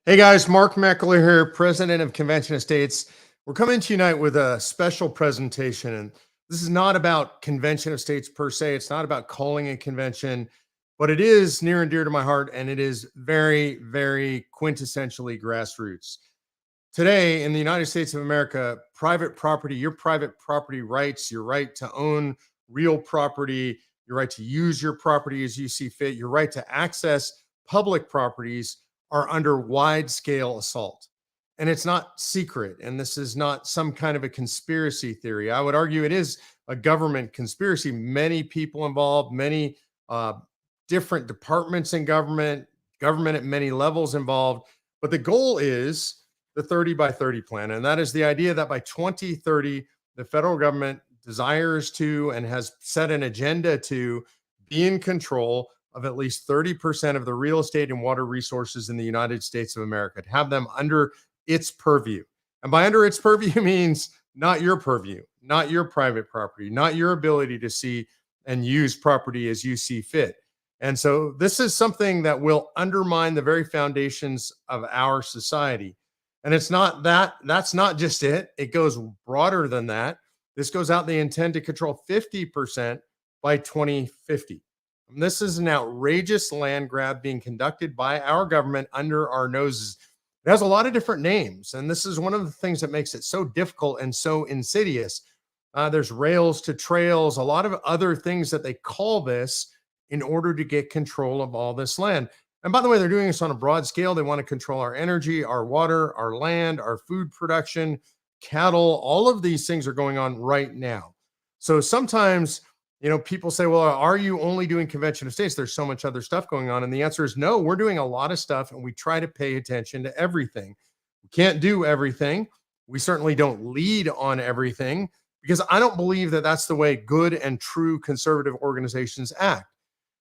Hey guys, Mark Meckler here, president of Convention of States. We're coming to you tonight with a special presentation. And this is not about Convention of States per se. It's not about calling a convention, but it is near and dear to my heart. And it is very, very quintessentially grassroots. Today in the United States of America, private property, your private property rights, your right to own real property, your right to use your property as you see fit, your right to access public properties are under wide scale assault. And it's not secret. And this is not some kind of a conspiracy theory. I would argue it is a government conspiracy. Many people involved, many different departments in government, government at many levels involved. But the goal is the 30 by 30 plan. And that is the idea that by 2030, the federal government desires to and has set an agenda to be in control of at least 30% of the real estate and water resources in the United States of America, to have them under its purview. And by under its purview means not your purview, not your private property, not your ability to see and use property as you see fit. And so this is something that will undermine the very foundations of our society. And it's not that's not just it. It goes broader than that. This goes out, they intend to control 50% by 2050. This is an outrageous land grab being conducted by our government under our noses. It has a lot of different names, and this is one of the things that makes it so difficult and so insidious. There's rails to trails, a lot of other things that they call this in order to get control of all this land. And by the way, they're doing this on a broad scale. They want to control our energy, our water, our land, our food production, cattle. All of these things are going on right now. So sometimes, people say, well, are you only doing Convention of States? There's so much other stuff going on. And the answer is no, we're doing a lot of stuff and we try to pay attention to everything. We can't do everything. We certainly don't lead on everything because I don't believe that that's the way good and true conservative organizations act.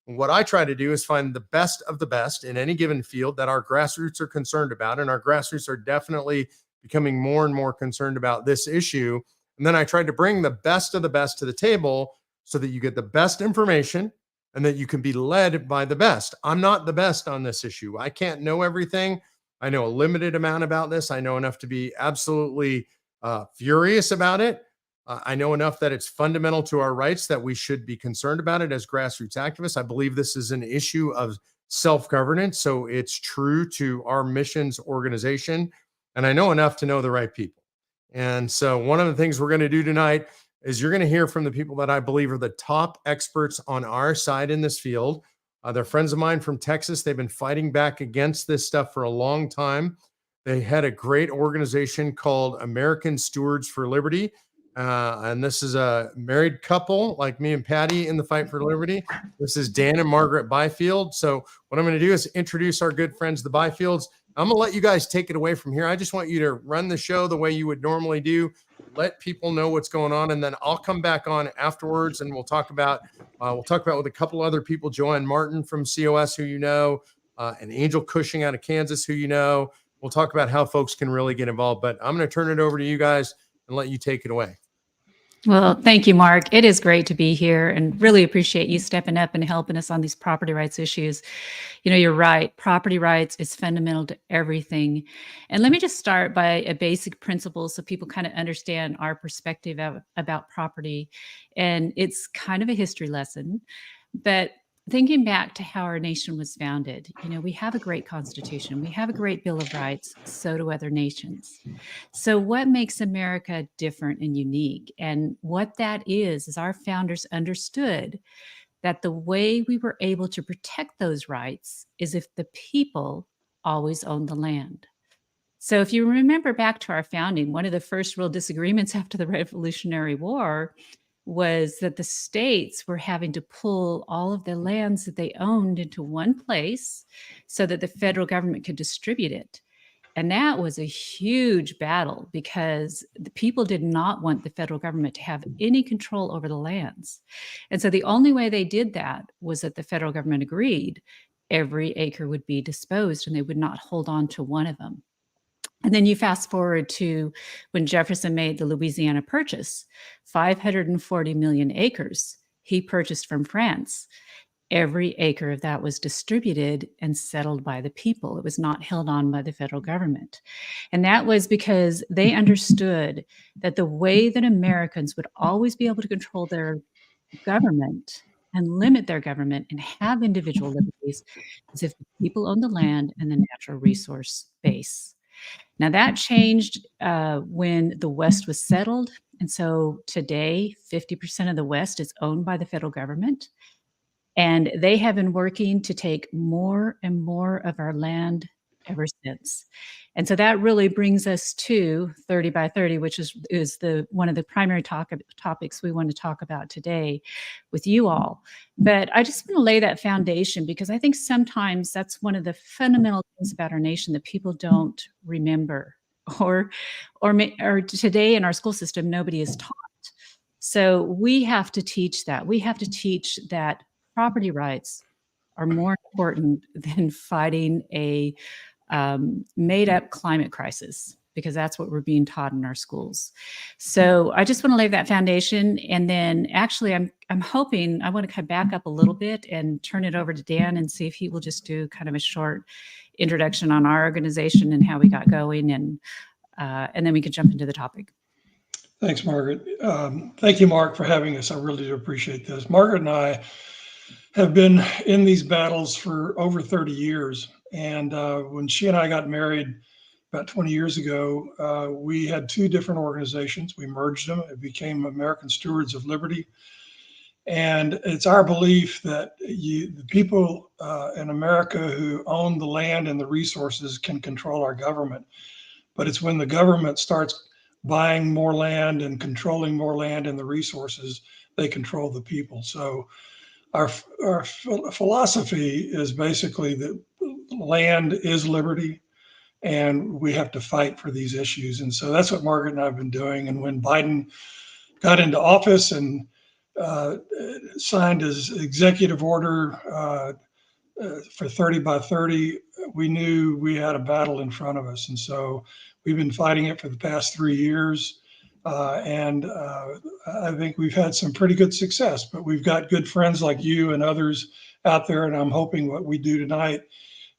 And what I try to do is find the best of the best in any given field that our grassroots are concerned about. And our grassroots are definitely becoming more and more concerned about this issue. And then I try to bring the best of the best to the table so that you get the best information and that you can be led by the best. I'm not the best on this issue. I can't know everything. I know a limited amount about this. I know enough to be absolutely furious about it. I know enough that it's fundamental to our rights that we should be concerned about it as grassroots activists. I believe this is an issue of self-governance, so it's true to our missions organization. And I know enough to know the right people. And so one of the things we're going to do tonight is you're going to hear from the people that I believe are the top experts on our side in this field. They're friends of mine from Texas. They've been fighting back against this stuff for a long time. They had a great organization called American Stewards for Liberty. And this is a married couple like me and Patty in the fight for liberty. This is Dan and Margaret Byfield. So what I'm going to do is introduce our good friends, the Byfields. I'm going to let you guys take it away from here. I just want you to run the show the way you would normally do. Let people know what's going on, and then I'll come back on afterwards, and we'll talk about with a couple other people, Joanne Martin from COS, who you know, and Angel Cushing out of Kansas, who you know. We'll talk about how folks can really get involved. But I'm going to turn it over to you guys and let you take it away. Well, thank you, Mark. It is great to be here and really appreciate you stepping up and helping us on these property rights issues. You're right. Property rights is fundamental to everything. And let me just start by a basic principle so people kind of understand our perspective about property. And it's kind of a history lesson, but thinking back to how our nation was founded, we have a great constitution, we have a great Bill of Rights, so do other nations. So what makes America different and unique? And what that is our founders understood that the way we were able to protect those rights is if the people always owned the land. So if you remember back to our founding, one of the first real disagreements after the Revolutionary War was that the states were having to pull all of the lands that they owned into one place so that the federal government could distribute it. And that was a huge battle because the people did not want the federal government to have any control over the lands. And so the only way they did that was that the federal government agreed every acre would be disposed and they would not hold on to one of them. And then you fast forward to when Jefferson made the Louisiana Purchase, 540 million acres he purchased from France. every acre of that was distributed and settled by the people. It was not held on by the federal government. And that was because they understood that the way that Americans would always be able to control their government and limit their government and have individual liberties is if the people owned the land and the natural resource base. Now that changed when the West was settled. And so today, 50% of the West is owned by the federal government. And they have been working to take more and more of our land ever since. And so that really brings us to 30 by 30, which is the one of the primary topics we want to talk about today with you all. But I just want to lay that foundation because I think sometimes that's one of the fundamental things about our nation that people don't remember, or today in our school system, nobody is taught. So we have to teach that. We have to teach that property rights are more important than fighting a made-up climate crisis, because that's what we're being taught in our schools. So I just want to lay that foundation, and then actually I'm hoping I want to come back up a little bit and turn it over to Dan and see if he will just do kind of a short introduction on our organization and how we got going, and then we can jump into the topic. Thanks, Margaret. Thank you, Mark, for having us. I really do appreciate this. Margaret and I have been in these battles for over 30 years. And when she and I got married about 20 years ago, we had two different organizations. We merged them. It became American Stewards of Liberty. And it's our belief that the people in America who own the land and the resources can control our government. But it's when the government starts buying more land and controlling more land and the resources, they control the people. So our philosophy is basically that land is liberty, and we have to fight for these issues. And so that's what Margaret and I have been doing. And when Biden got into office and signed his executive order for 30 by 30, we knew we had a battle in front of us. And so we've been fighting it for the past 3 years. And I think we've had some pretty good success, but we've got good friends like you and others out there. And I'm hoping what we do tonight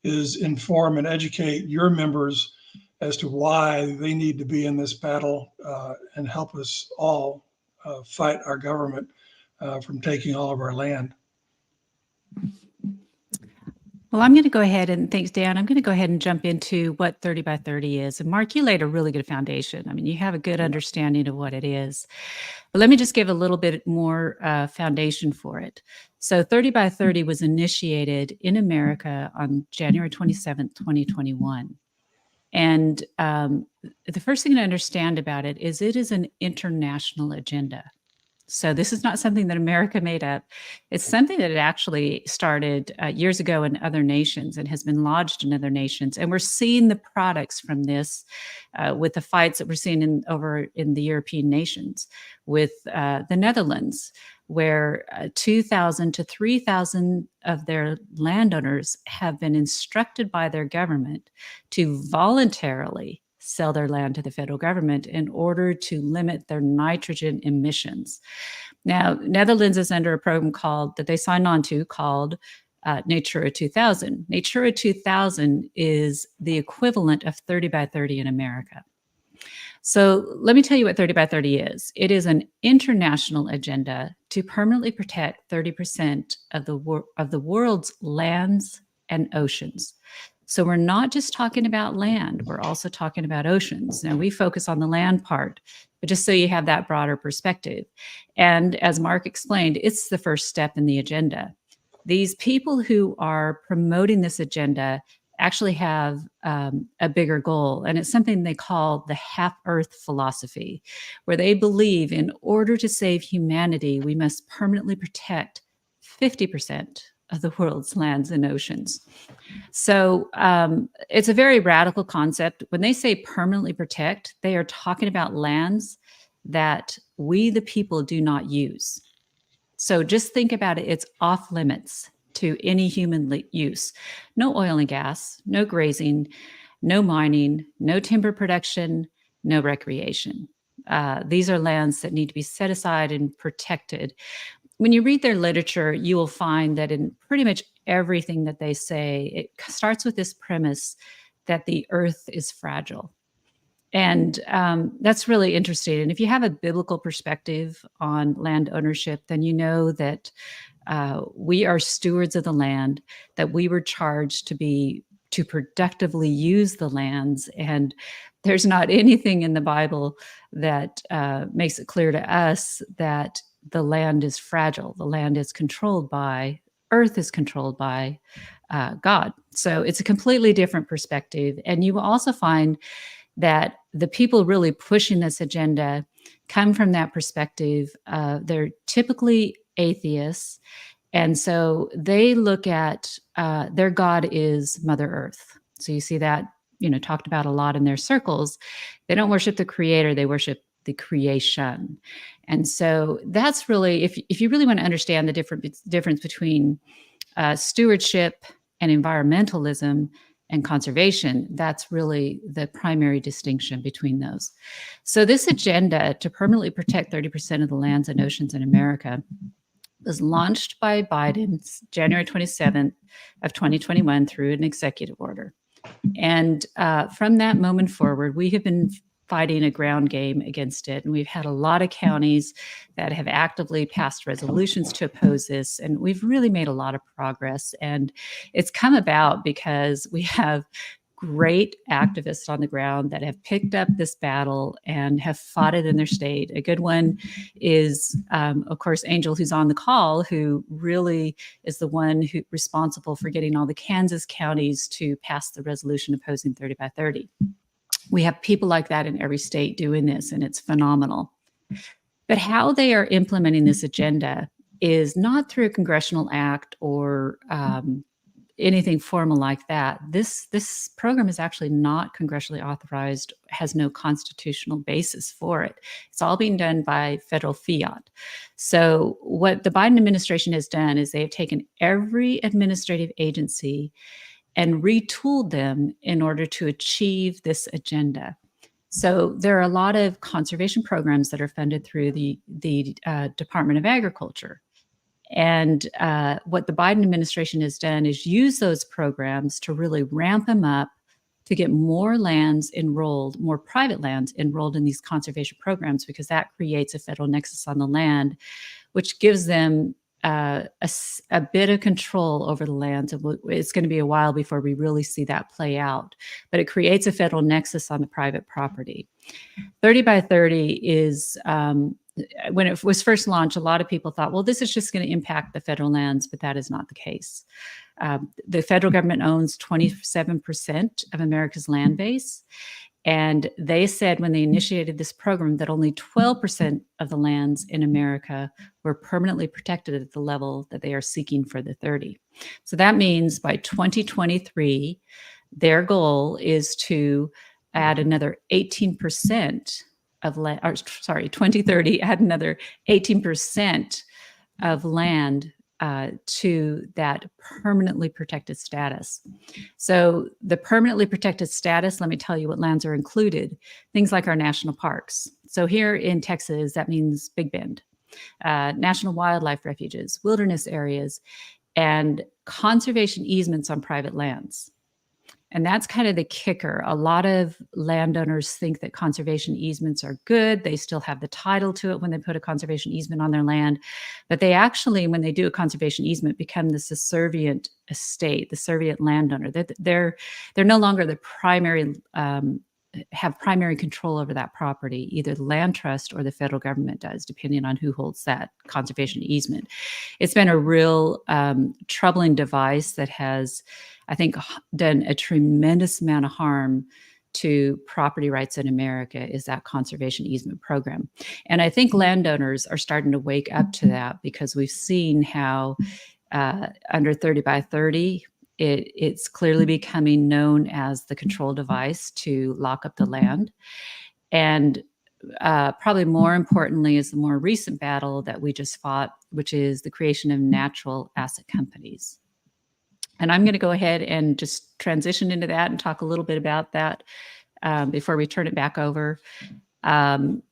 is inform and educate your members as to why they need to be in this battle and help us all fight our government from taking all of our land. Well, I'm going to go ahead and thanks, Dan. I'm going to go ahead and jump into what 30 by 30 is. And Mark, you laid a really good foundation. I mean, you have a good understanding of what it is. But let me just give a little bit more foundation for it. So 30 by 30 was initiated in America on January 27th, 2021. And the first thing to understand about it is an international agenda. So this is not something that America made up. It's something that it actually started years ago in other nations and has been lodged in other nations. And we're seeing the products from this with the fights that we're seeing over in the European nations, with the Netherlands, where 2,000 to 3,000 of their landowners have been instructed by their government to voluntarily sell their land to the federal government in order to limit their nitrogen emissions. Now, Netherlands is under a program that they signed on to called Natura 2000. Natura 2000 is the equivalent of 30 by 30 in America. So let me tell you what 30 by 30 is. It is an international agenda to permanently protect 30% of the world's lands and oceans. So we're not just talking about land, we're also talking about oceans. Now we focus on the land part, but just so you have that broader perspective. And as Mark explained, it's the first step in the agenda. These people who are promoting this agenda actually have a bigger goal, and it's something they call the half-Earth philosophy, where they believe in order to save humanity, we must permanently protect 50% of the world's lands and oceans. So it's a very radical concept. When they say permanently protect, they are talking about lands that we, the people, do not use. So just think about it. It's off limits to any human use. No oil and gas, no grazing, no mining, no timber production, no recreation. These are lands that need to be set aside and protected. when you read their literature, you will find that in pretty much everything that they say, it starts with this premise that the earth is fragile. And that's really interesting. And if you have a biblical perspective on land ownership, then you know that we are stewards of the land, that we were charged to productively use the lands. And there's not anything in the Bible that makes it clear to us that the land is fragile. The land is controlled by, earth is controlled by God. So it's a completely different perspective. And you will also find that the people really pushing this agenda come from that perspective. They're typically atheists. And so they look at their God is Mother Earth. So you see that, talked about a lot in their circles. They don't worship the creator, they worship the creation. And so that's really, if you really want to understand the difference between stewardship and environmentalism and conservation, that's really the primary distinction between those. So this agenda to permanently protect 30% of the lands and oceans in America was launched by Biden January 27th of 2021 through an executive order. And from that moment forward, we have been fighting a ground game against it. And we've had a lot of counties that have actively passed resolutions to oppose this. And we've really made a lot of progress. And it's come about because we have great activists on the ground that have picked up this battle and have fought it in their state. A good one is, of course, Angel, who's on the call, who really is the one who responsible for getting all the Kansas counties to pass the resolution opposing 30 by 30. We have people like that in every state doing this, and it's phenomenal. But how they are implementing this agenda is not through a congressional act or anything formal like that. This program is actually not congressionally authorized, has no constitutional basis for it. It's all being done by federal fiat. So what the Biden administration has done is they have taken every administrative agency and retooled them in order to achieve this agenda. So there are a lot of conservation programs that are funded through the Department of Agriculture. And what the Biden administration has done is use those programs to really ramp them up to get more lands enrolled, more private lands enrolled in these conservation programs, because that creates a federal nexus on the land, which gives them a bit of control over the lands. It's going to be a while before we really see that play out, but it creates a federal nexus on the private property. 30 by 30 is, when it was first launched, a lot of people thought, well, this is just going to impact the federal lands, but that is not the case. The federal government owns 27% of America's land base. And they said when they initiated this program that only 12% of the lands in America were permanently protected at the level that they are seeking for the 30. So that means by 2023, their goal is to add another 18% of land, or sorry, 2030, add another 18% of land to that permanently protected status. So the permanently protected status, let me tell you what lands are included. Things like our national parks. So here in Texas, that means Big Bend, national wildlife refuges, wilderness areas, and conservation easements on private lands. And that's kind of the kicker. A lot of landowners think that conservation easements are good. They still have the title to it when they put a conservation easement on their land. But they actually, when they do a conservation easement, become the subservient estate, the subservient landowner. They're no longer the primary, have primary control over that property. Either the land trust or the federal government does, depending on who holds that conservation easement. It's been a real troubling device that has, I think, done a tremendous amount of harm to property rights in America, is that conservation easement program. And I think landowners are starting to wake up to that, because we've seen how under 30 by 30, it's clearly becoming known as the control device to lock up the land. And probably more importantly is the more recent battle that we just fought, which is the creation of natural asset companies. And I'm going to go ahead and just transition into that and talk a little bit about that before we turn it back over. Um,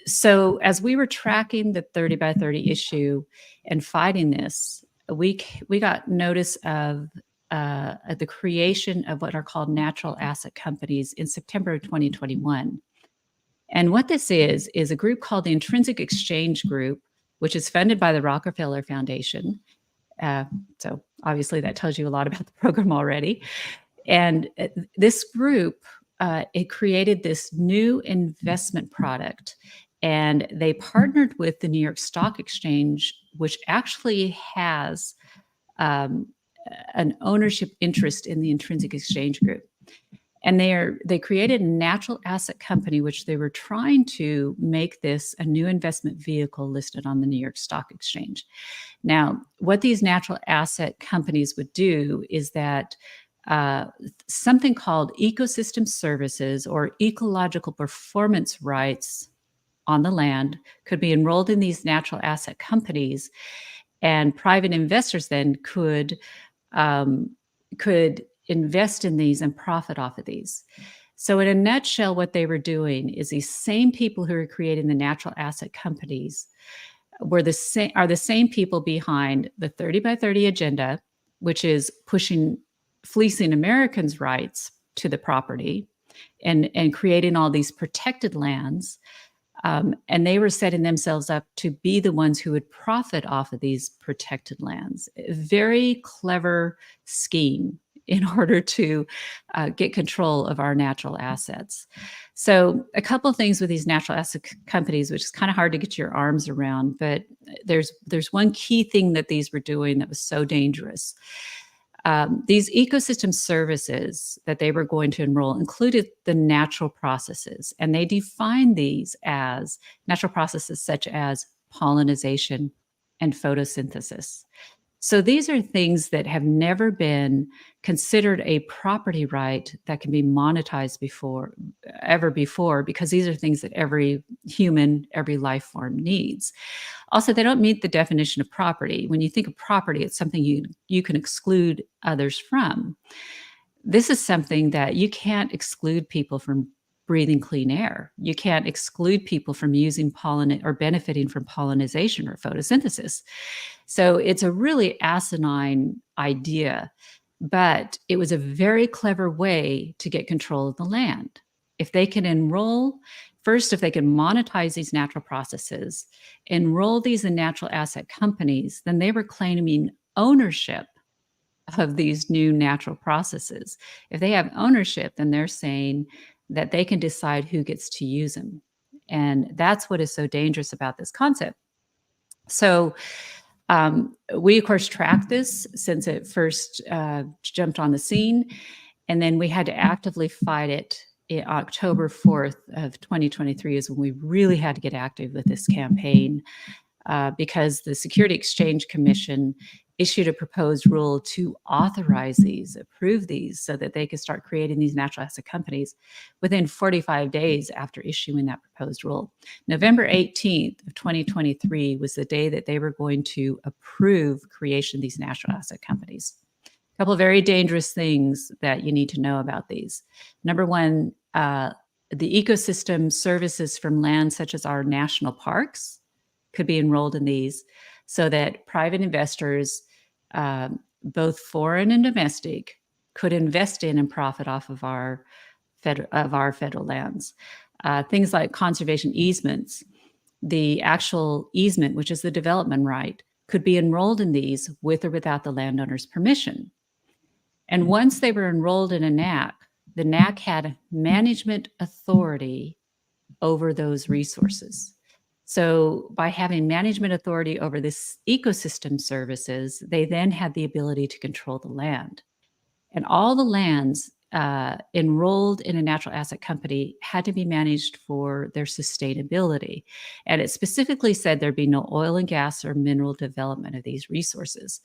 so as we were tracking the 30 by 30 issue and fighting this, we got notice of the creation of what are called natural asset companies in September of 2021. And what this is a group called the Intrinsic Exchange Group, which is funded by the Rockefeller Foundation. So obviously that tells you a lot about the program already. And this group, it created this new investment product, and they partnered with the New York Stock Exchange, which actually has an ownership interest in the Intrinsic Exchange Group. And they created a natural asset company, which they were trying to make this a new investment vehicle listed on the New York Stock Exchange. Now, what these natural asset companies would do is that something called ecosystem services or ecological performance rights on the land could be enrolled in these natural asset companies, and private investors then could invest in these and profit off of these. So in a nutshell, what they were doing is these same people who are creating the natural asset companies are the same people behind the 30 by 30 agenda, which is fleecing Americans' rights to the property and creating all these protected lands. And they were setting themselves up to be the ones who would profit off of these protected lands. A very clever scheme in order to get control of our natural assets. So a couple of things with these natural asset companies, which is kind of hard to get your arms around, but there's one key thing that these were doing that was so dangerous. These ecosystem services that they were going to enroll included the natural processes, and they defined these as natural processes such as pollination and photosynthesis. So these are things that have never been considered a property right that can be monetized ever before, because these are things that every human, every life form needs. Also, they don't meet the definition of property. When you think of property, it's something you can exclude others from. This is something that you can't exclude people from breathing clean air. You can't exclude people from using pollen or benefiting from pollination or photosynthesis. So it's a really asinine idea, but it was a very clever way to get control of the land. If they can if they can monetize these natural processes, enroll these in natural asset companies, then they were claiming ownership of these new natural processes. If they have ownership, then they're saying that they can decide who gets to use them. And that's what is so dangerous about this concept. So we, of course, tracked this since it first jumped on the scene. And then we had to actively fight it. October 4th of 2023 is when we really had to get active with this campaign, because the Security Exchange Commission issued a proposed rule to approve these, so that they could start creating these natural asset companies within 45 days after issuing that proposed rule. November 18th of 2023 was the day that they were going to approve creation of these natural asset companies. A couple of very dangerous things that you need to know about these. Number one, the ecosystem services from lands such as our national parks could be enrolled in these, so that private investors, both foreign and domestic, could invest in and profit off of our federal lands. Things like conservation easements, the actual easement, which is the development right, could be enrolled in these with or without the landowner's permission. And once they were enrolled in a NAC, the NAC had management authority over those resources. So by having management authority over this ecosystem services, they then had the ability to control the land. And all the lands enrolled in a natural asset company had to be managed for their sustainability. And it specifically said there'd be no oil and gas or mineral development of these resources.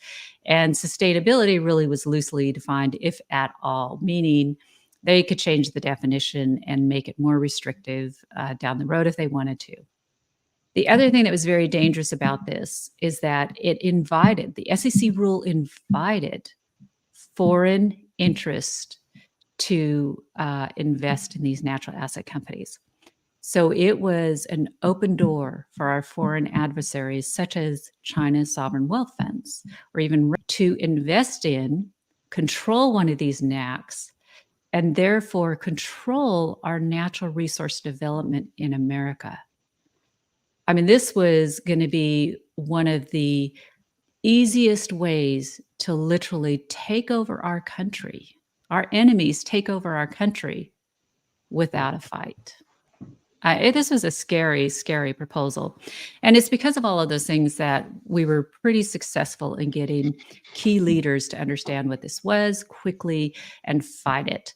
And sustainability really was loosely defined, if at all, meaning they could change the definition and make it more restrictive down the road if they wanted to. The other thing that was very dangerous about this is that the SEC rule invited foreign interest to invest in these natural asset companies. So it was an open door for our foreign adversaries, such as China's sovereign wealth funds, or even to invest in, control one of these NACs, and therefore control our natural resource development in America. I mean, this was going to be one of the easiest ways to literally take over our country. Our enemies take over our country without a fight. This was a scary, scary proposal. And it's because of all of those things that we were pretty successful in getting key leaders to understand what this was quickly and fight it.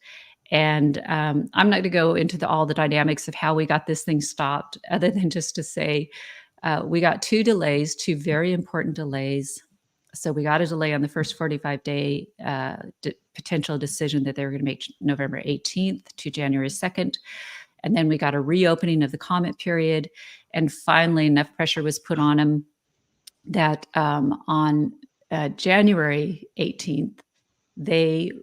And I'm not going to go into all the dynamics of how we got this thing stopped, other than just to say we got two delays, two very important delays. So we got a delay on the first 45-day potential decision that they were going to make November 18th to January 2nd. And then we got a reopening of the comment period. And finally, enough pressure was put on them that on January 18th, they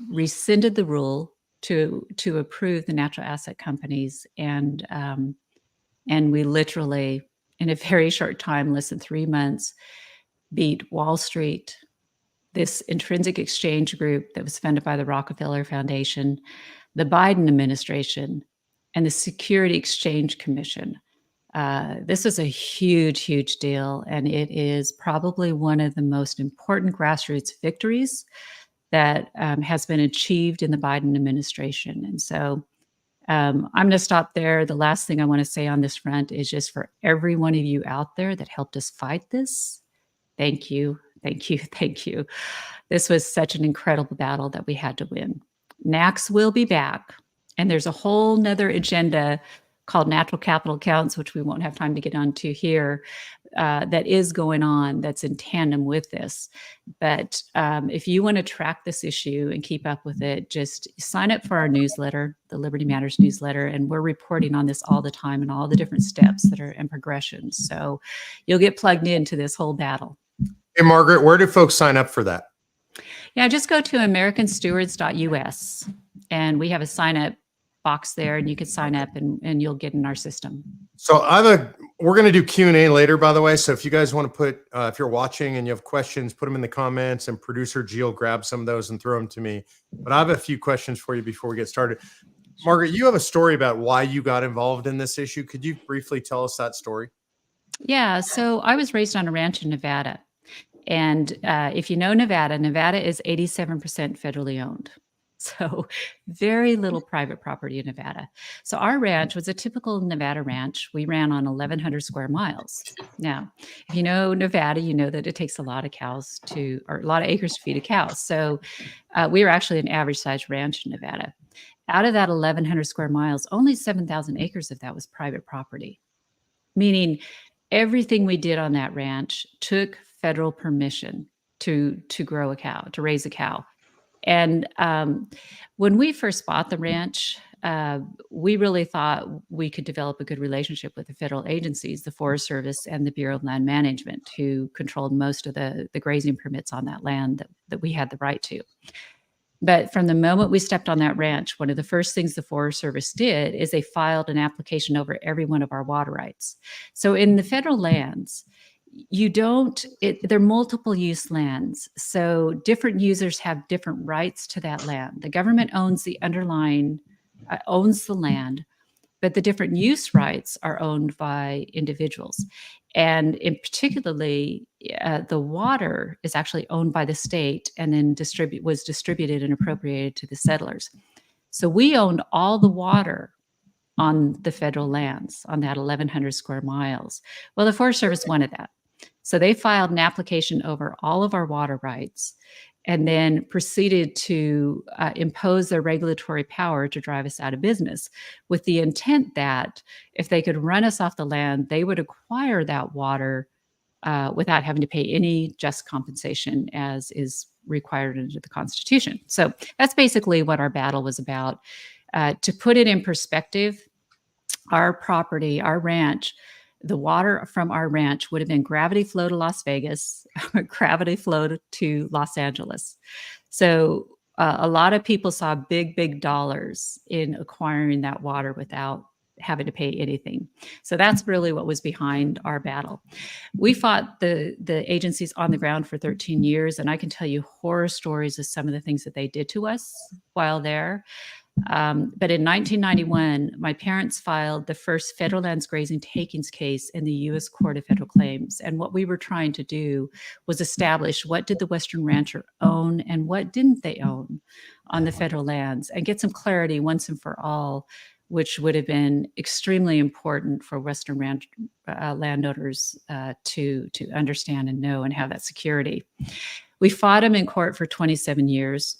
rescinded the rule to approve the natural asset companies. And we literally, in a very short time, less than 3 months, beat Wall Street, this intrinsic exchange group that was funded by the Rockefeller Foundation, the Biden administration, and the Security Exchange Commission. This is a huge, huge deal, and it is probably one of the most important grassroots victories that has been achieved in the Biden administration. And so I'm going to stop there. The last thing I want to say on this front is just for every one of you out there that helped us fight this, thank you, thank you, thank you. This was such an incredible battle that we had to win. NACs will be back. And there's a whole nother agenda called natural capital accounts, which we won't have time to get onto here, that is going on that's in tandem with this. But if you want to track this issue and keep up with it, just sign up for our newsletter, the Liberty Matters newsletter, and we're reporting on this all the time and all the different steps that are in progressions. So you'll get plugged into this whole battle. Hey, Margaret, where do folks sign up for that? Yeah, just go to americanstewards.us, and we have a sign up box there, and you can sign up and you'll get in our system. So we're going to do Q&A later, by the way. So if you guys want to put, if you're watching and you have questions, put them in the comments, and producer Jill grab some of those and throw them to me. But I have a few questions for you before we get started. Margaret, you have a story about why you got involved in this issue. Could you briefly tell us that story? Yeah, so I was raised on a ranch in Nevada. And if you know Nevada, Nevada is 87% federally owned. So very little private property in Nevada. So our ranch was a typical Nevada ranch. We ran on 1,100 square miles. Now, if you know Nevada, you know that it takes a lot of a lot of acres to feed a cow. So we were actually an average sized ranch in Nevada. Out of that 1,100 square miles, only 7,000 acres of that was private property, meaning everything we did on that ranch took federal permission to grow a cow, to raise a cow. And when we first bought the ranch, we really thought we could develop a good relationship with the federal agencies, the Forest Service and the Bureau of Land Management, who controlled most of the grazing permits on that land that we had the right to. But from the moment we stepped on that ranch, one of the first things the Forest Service did is they filed an application over every one of our water rights. So in the federal lands, they're multiple use lands. So different users have different rights to that land. The government owns the land, but the different use rights are owned by individuals. And in particularly, the water is actually owned by the state and then was distributed and appropriated to the settlers. So we owned all the water on the federal lands on that 1,100 square miles. Well, the Forest Service wanted that. So they filed an application over all of our water rights and then proceeded to impose their regulatory power to drive us out of business, with the intent that if they could run us off the land, they would acquire that water without having to pay any just compensation as is required under the Constitution. So that's basically what our battle was about. To put it in perspective, our property, our ranch, the water from our ranch would have been gravity flow to Las Vegas, gravity flow to Los Angeles. So a lot of people saw big, big dollars in acquiring that water without having to pay anything. So that's really what was behind our battle. We fought the agencies on the ground for 13 years, and I can tell you horror stories of some of the things that they did to us while there. But in 1991, my parents filed the first federal lands grazing takings case in the U.S. Court of Federal Claims. And what we were trying to do was establish what did the Western rancher own and what didn't they own on the federal lands, and get some clarity once and for all, which would have been extremely important for Western landowners to understand and know and have that security. We fought them in court for 27 years.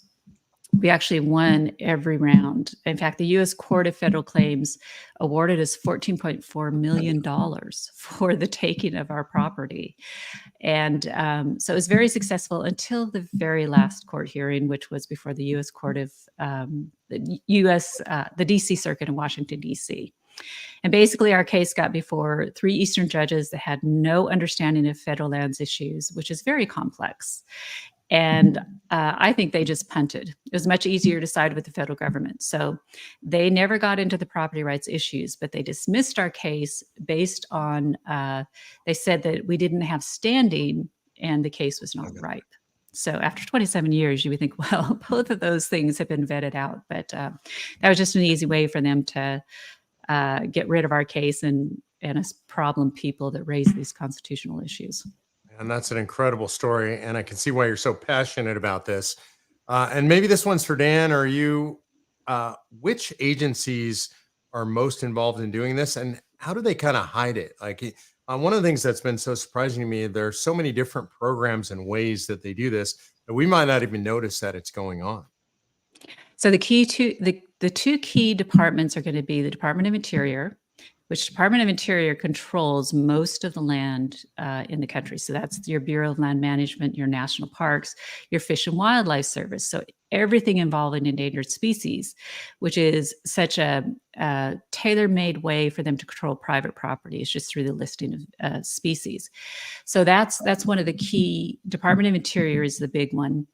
We actually won every round. In fact, the U.S. Court of Federal Claims awarded us $14.4 million for the taking of our property. And so it was very successful until the very last court hearing, which was before the U.S. Court of the D.C. Circuit in Washington, D.C. And basically, our case got before 3 Eastern judges that had no understanding of federal lands issues, which is very complex. And I think they just punted. It was much easier to side with the federal government. So they never got into the property rights issues, but they dismissed our case based on, they said that we didn't have standing and the case was not ripe. So after 27 years, you would think, well, both of those things have been vetted out. But that was just an easy way for them to get rid of our case and us problem people that raise these constitutional issues. And that's an incredible story. And I can see why you're so passionate about this. And maybe this one's for Dan or you. Which agencies are most involved in doing this, and how do they kind of hide it? Like one of the things that's been so surprising to me, there are so many different programs and ways that they do this that we might not even notice that it's going on. So the two key departments are going to be the Department of Interior, which Department of Interior controls most of the land in the country. So that's your Bureau of Land Management, your national parks, your Fish and Wildlife Service. So everything involving endangered species, which is such a tailor-made way for them to control private property, is just through the listing of species. So that's one of the key. Department of Interior is the big one.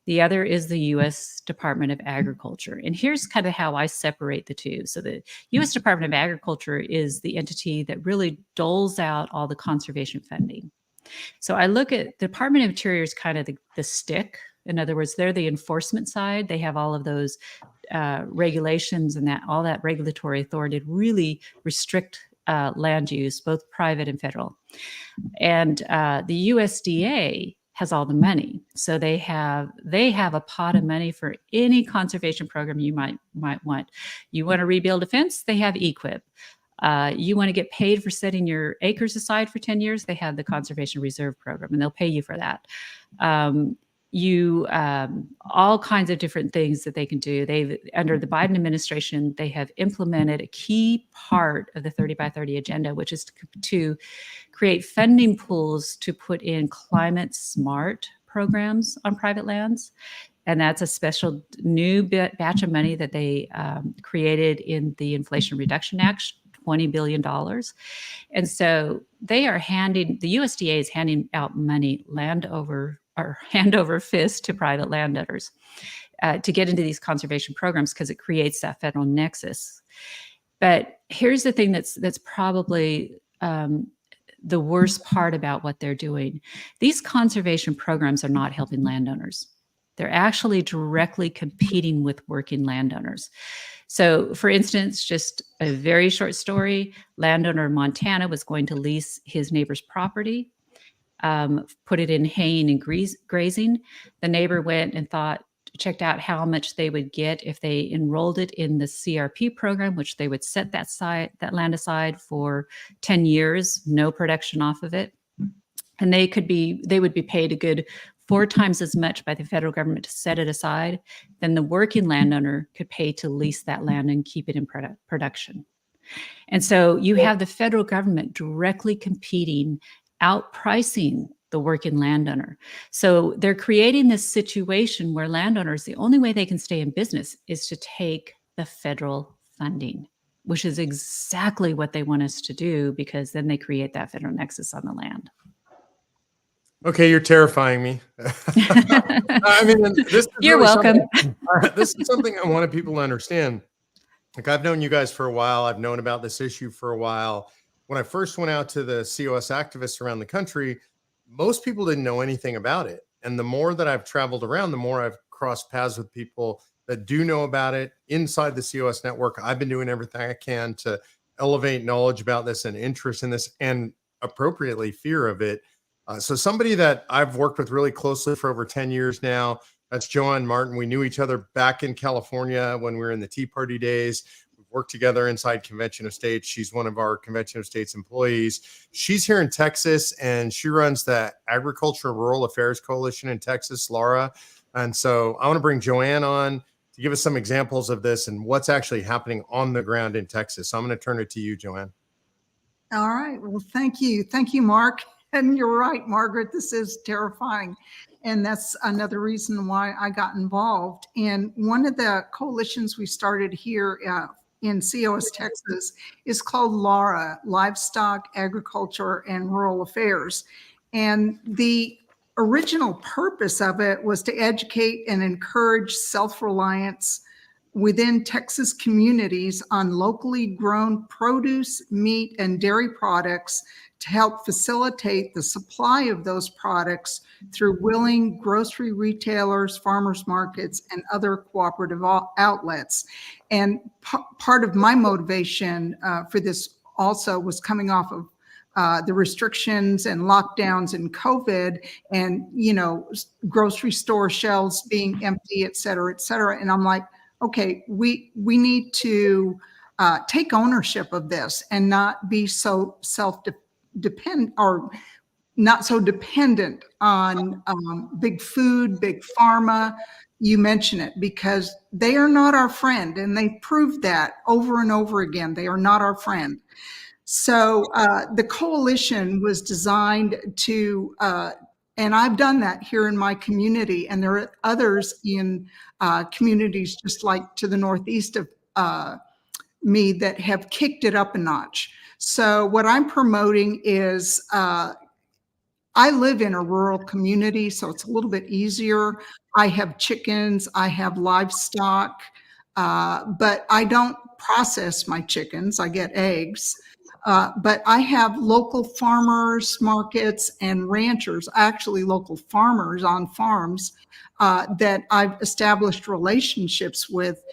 The other is the U.S. Department of Agriculture. And here's kind of how I separate the two. So the U.S. Department of Agriculture is the entity that really doles out all the conservation funding. So I look at the Department of Interior as kind of the stick. In other words, they're the enforcement side. They have all of those regulations and all that regulatory authority to really restrict land use, both private and federal. And the USDA has all the money. So they have a pot of money for any conservation program you might want. You want to rebuild a fence? They have EQIP. You want to get paid for setting your acres aside for 10 years? They have the Conservation Reserve Program, and they'll pay you for that. All kinds of different things that they can do. Under the Biden administration, they have implemented a key part of the 30 by 30 agenda, which is to create funding pools to put in climate smart programs on private lands. And that's a special new batch of money that they created in the Inflation Reduction Act, $20 billion. And so the USDA is handing out money hand over fist to private landowners to get into these conservation programs because it creates that federal nexus. But here's the thing that's probably the worst part about what they're doing. These conservation programs are not helping landowners. They're actually directly competing with working landowners. So for instance, just a very short story, landowner in Montana was going to lease his neighbor's property, put it in haying and grazing. The neighbor went and checked out how much they would get if they enrolled it in the CRP program, which they would set that land aside for 10 years, no production off of it. And they would be paid a good 4 times as much by the federal government to set it aside than the working landowner could pay to lease that land and keep it in production. And so you have the federal government directly competing, outpricing the working landowner. So they're creating this situation where landowners, the only way they can stay in business is to take the federal funding, which is exactly what they want us to do, because then they create that federal nexus on the land. Okay, you're terrifying me. I mean, this is You're really welcome. This is something I wanted people to understand. Like, I've known you guys for a while. I've known about this issue for a while. When I first went out to the COS activists around the country, most people didn't know anything about it. And the more that I've traveled around, the more I've crossed paths with people that do know about it inside the COS network. I've been doing everything I can to elevate knowledge about this and interest in this, and appropriately fear of it. So somebody that I've worked with really closely for over 10 years now, that's Joanne Martin. We knew each other back in California when we were in the Tea Party days. We've worked together inside Convention of States. She's one of our Convention of States employees. She's here in Texas, and she runs the Agriculture and Rural Affairs Coalition in Texas, Laura. And so I want to bring Joanne on to give us some examples of this and what's actually happening on the ground in Texas. So I'm going to turn it to you, Joanne. All right. Well, thank you. Thank you, Mark. And you're right, Margaret, this is terrifying. And that's another reason why I got involved. And one of the coalitions we started here in COS, Texas, is called LARA, Livestock, Agriculture, and Rural Affairs. And the original purpose of it was to educate and encourage self-reliance within Texas communities on locally grown produce, meat, and dairy products to help facilitate the supply of those products through willing grocery retailers, farmers markets, and other cooperative outlets. And part of my motivation for this also was coming off of the restrictions and lockdowns and COVID, and, you know, grocery store shelves being empty, et cetera, et cetera. And I'm like, okay, we need to take ownership of this and not be so self-dependent or not so dependent on big food, big pharma. You mention it because they are not our friend, and they proved that over and over again. They are not our friend. So the coalition was designed to, and I've done that here in my community, and there are others in communities just like to the northeast of me that have kicked it up a notch. So what I'm promoting is, I live in a rural community, so it's a little bit easier. I have chickens, I have livestock, but I don't process my chickens, I get eggs. But I have local farmers markets and ranchers, actually local farmers on farms that I've established relationships with,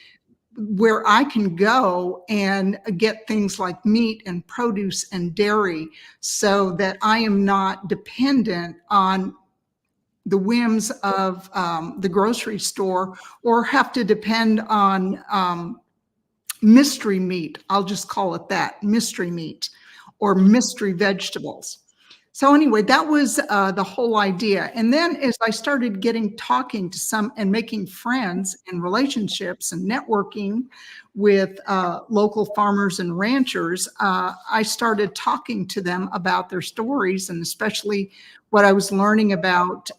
where I can go and get things like meat and produce and dairy so that I am not dependent on the whims of the grocery store or have to depend on mystery meat. I'll just call it that, mystery meat or mystery vegetables. So anyway, that was the whole idea. And then as I started talking to some and making friends and relationships and networking with local farmers and ranchers, I started talking to them about their stories, and especially what I was learning about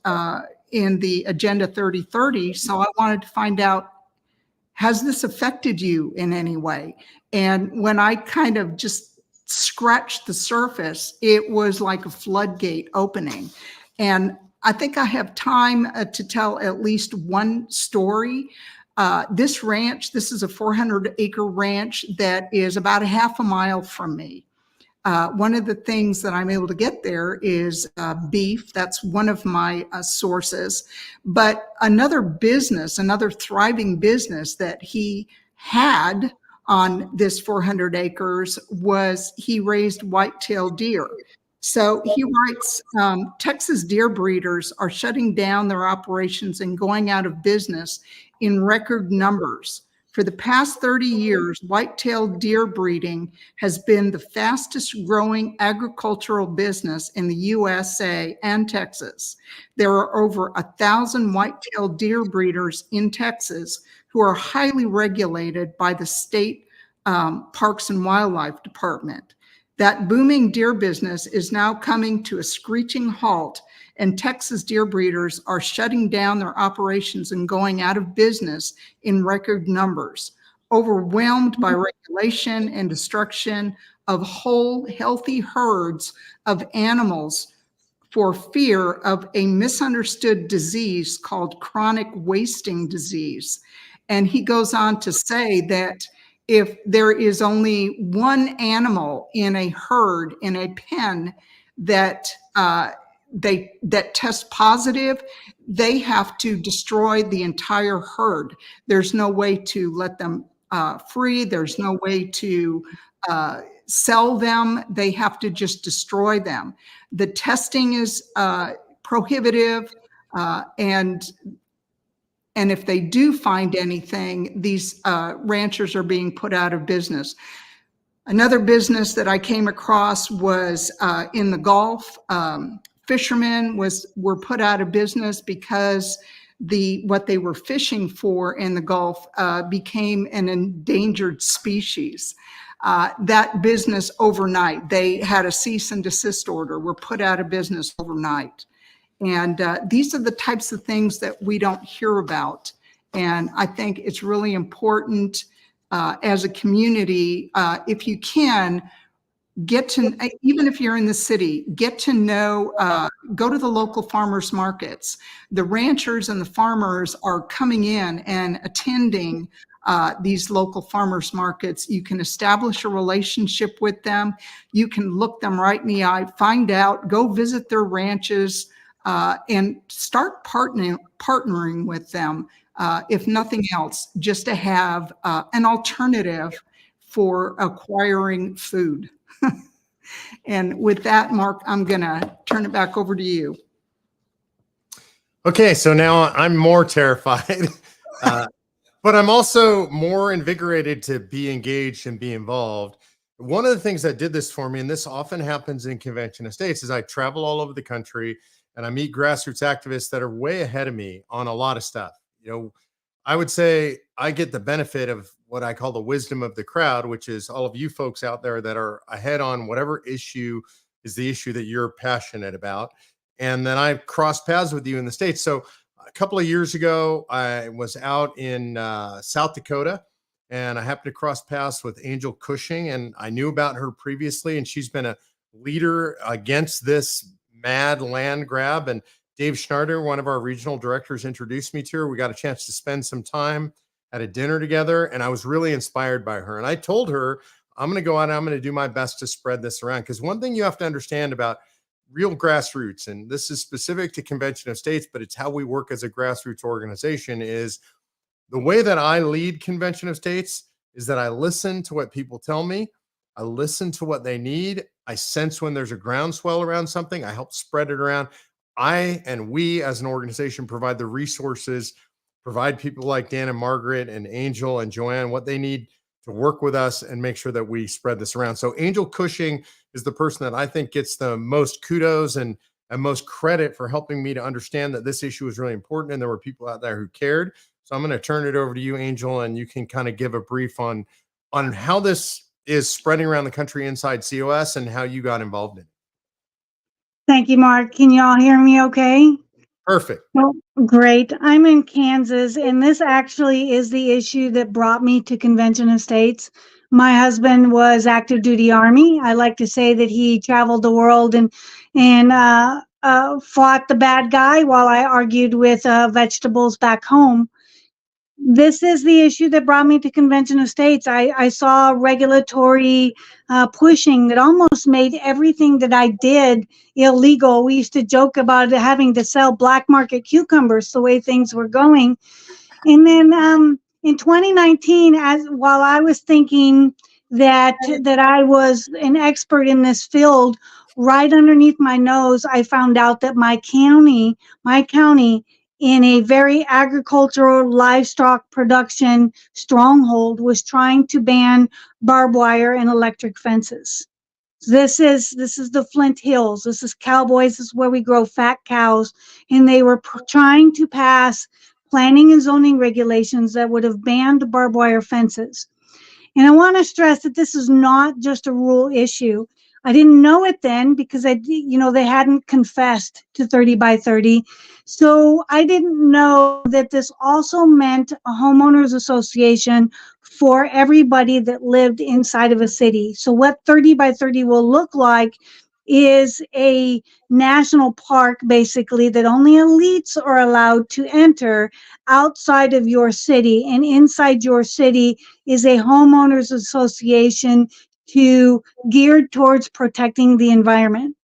in the Agenda 3030. So I wanted to find out, has this affected you in any way? And when I kind of just scratched the surface, it was like a floodgate opening. And I think I have time to tell at least one story. This ranch, this is a 400-acre ranch that is about a half a mile from me. One of the things that I'm able to get there is beef. That's one of my sources. But another business, another thriving business that he had on this 400 acres was he raised white-tailed deer. So he writes, Texas deer breeders are shutting down their operations and going out of business in record numbers. For the past 30 years, white-tailed deer breeding has been the fastest growing agricultural business in the USA and Texas. There are over 1,000 white-tailed deer breeders in Texas who are highly regulated by the state Parks and Wildlife Department. That booming deer business is now coming to a screeching halt, and Texas deer breeders are shutting down their operations and going out of business in record numbers, overwhelmed by regulation and destruction of whole healthy herds of animals for fear of a misunderstood disease called chronic wasting disease. And he goes on to say that if there is only one animal in a herd, in a pen, that that test positive, they have to destroy the entire herd. There's no way to let them free. There's no way to sell them. They have to just destroy them. The testing is prohibitive, and if they do find anything, these ranchers are being put out of business. Another business that I came across was in the Gulf. Fishermen were put out of business because what they were fishing for in the Gulf became an endangered species. That business overnight, they had a cease and desist order, were put out of business overnight. And these are the types of things that we don't hear about. And I think it's really important as a community, if you can, get to, even if you're in the city, get to know, go to the local farmers markets. The ranchers and the farmers are coming in and attending these local farmers markets. You can establish a relationship with them. You can look them right in the eye, find out, go visit their ranches, and start partnering with them, if nothing else, just to have an alternative for acquiring food. And with that, Mark, I'm going to turn it back over to you. Okay, so now I'm more terrified, but I'm also more invigorated to be engaged and be involved. One of the things that did this for me, and this often happens in convention estates, is I travel all over the country and I meet grassroots activists that are way ahead of me on a lot of stuff. You know, I would say I get the benefit of what I call the wisdom of the crowd, which is all of you folks out there that are ahead on whatever issue is the issue that you're passionate about. And then I crossed paths with you in the States. So a couple of years ago, I was out in South Dakota, and I happened to cross paths with Angel Cushing, and I knew about her previously, and she's been a leader against this mad land grab. And Dave Schnarder, one of our regional directors, introduced me to her. We got a chance to spend some time at a dinner together, and I was really inspired by her. And I told her, I'm going to go out and I'm going to do my best to spread this around. Because one thing you have to understand about real grassroots, and this is specific to Convention of States, but it's how we work as a grassroots organization, is the way that I lead Convention of States is that I listen to what people tell me. I listen to what they need. I sense when there's a groundswell around something. I help spread it around. I and we as an organization provide the resources, provide people like Dan and Margaret and Angel and Joanne what they need to work with us and make sure that we spread this around. So Angel Cushing is the person that I think gets the most kudos and most credit for helping me to understand that this issue is really important and there were people out there who cared. So I'm going to turn it over to you, Angel, and you can kind of give a brief on how this is spreading around the country inside COS and how you got involved in it. Thank you, Mark. Can you all hear me okay? Perfect. Well, great. I'm in Kansas, and this actually is the issue that brought me to Convention of States. My husband was active duty Army. I like to say that he traveled the world and fought the bad guy while I argued with vegetables back home. This is the issue that brought me to Convention of States. I saw regulatory pushing that almost made everything that I did illegal. We used to joke about having to sell black market cucumbers the way things were going. And then in 2019, while I was thinking that I was an expert in this field, right underneath my nose, I found out that my county, in a very agricultural livestock production stronghold, was trying to ban barbed wire and electric fences. This is the Flint Hills. This is Cowboys. This is where we grow fat cows. And they were trying to pass planning and zoning regulations that would have banned barbed wire fences. And I want to stress that this is not just a rural issue. I didn't know it then because they hadn't confessed to 30 by 30. So I didn't know that this also meant a homeowners association for everybody that lived inside of a city. So what 30 by 30 will look like is a national park, basically, that only elites are allowed to enter outside of your city. And inside your city is a homeowners association geared towards protecting the environment.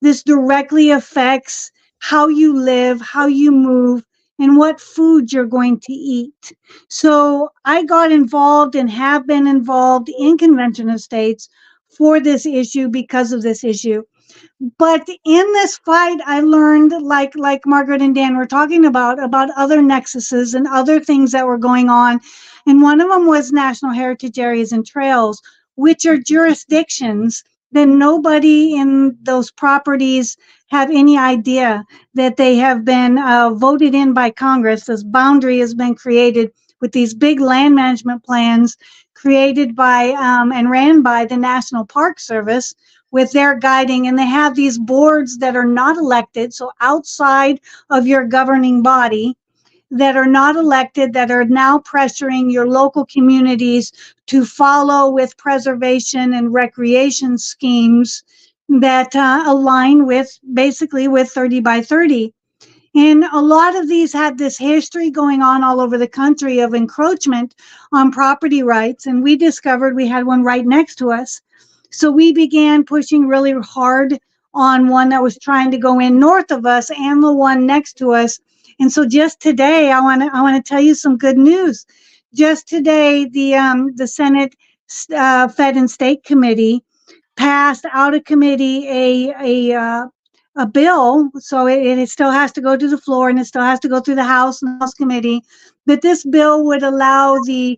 This directly affects how you live, how you move, and what food you're going to eat. So I got involved and have been involved in Convention of States for this issue because of this issue. But in this fight, I learned, like Margaret and Dan were talking about other nexuses and other things that were going on. And one of them was National Heritage Areas and Trails, which are jurisdictions that nobody in those properties have any idea that they have been voted in by Congress. This boundary has been created with these big land management plans created by and ran by the National Park Service with their guiding. And they have these boards that are not elected, so outside of your governing body, that are not elected, that are now pressuring your local communities to follow with preservation and recreation schemes that align with basically with 30 by 30. And a lot of these had this history going on all over the country of encroachment on property rights. And we discovered we had one right next to us. So we began pushing really hard on one that was trying to go in north of us and the one next to us. And so just today, I want to tell you some good news. Just today, the Senate Fed and State Committee passed out of committee a bill. So it still has to go to the floor and it still has to go through the House and House Committee. But this bill would allow the